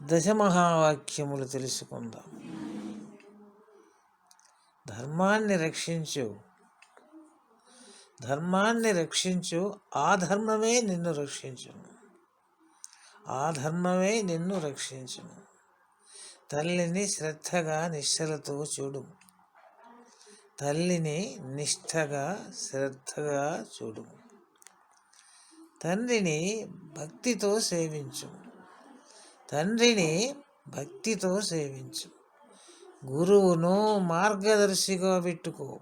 దశమహావాక్యములు తెలుసుకుందాం. ధర్మాన్ని రక్షించు, ధర్మాన్ని రక్షించు, ఆ ధర్మమే నిన్ను రక్షించును, ఆ ధర్మమే నిన్ను రక్షించును. తల్లిని శ్రద్ధగా నిష్ఠలతో చూడు, తల్లిని నిష్ఠగా శ్రద్ధగా చూడు. తండ్రిని భక్తితో సేవించు, తండ్రిని భక్తితో సేవించు. గురువును మార్గదర్శిగా పెట్టుకో,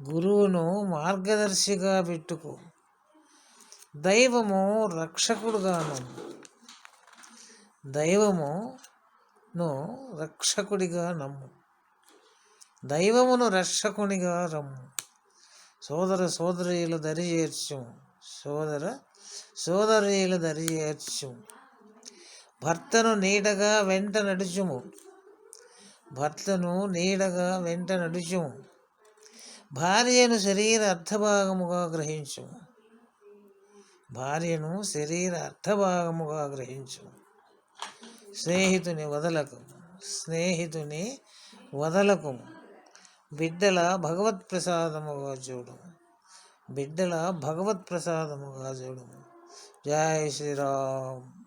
గురువును మార్గదర్శిగా పెట్టుకో. దైవము రక్షకుడుగా నమ్ము, దైవమును రక్షకుడిగా నమ్ము, దైవమును రక్షకునిగా రమ్ము. సోదర సోదరీల దరిచేర్చు, సోదర సోదరీల దరిచేర్చు. భర్తను నీడగా వెంట నడుచుము, భర్తను నీడగా వెంట నడుచుము. భార్యను శరీర అర్థభాగముగా గ్రహించు, భార్యను శరీర అర్థభాగముగా గ్రహించు. స్నేహితుని వదలకు, స్నేహితుని వదలకు. బిడ్డల భగవత్ ప్రసాదముగా చూడు, బిడ్డల భగవత్ ప్రసాదముగా చూడు. జై శ్రీరామ్.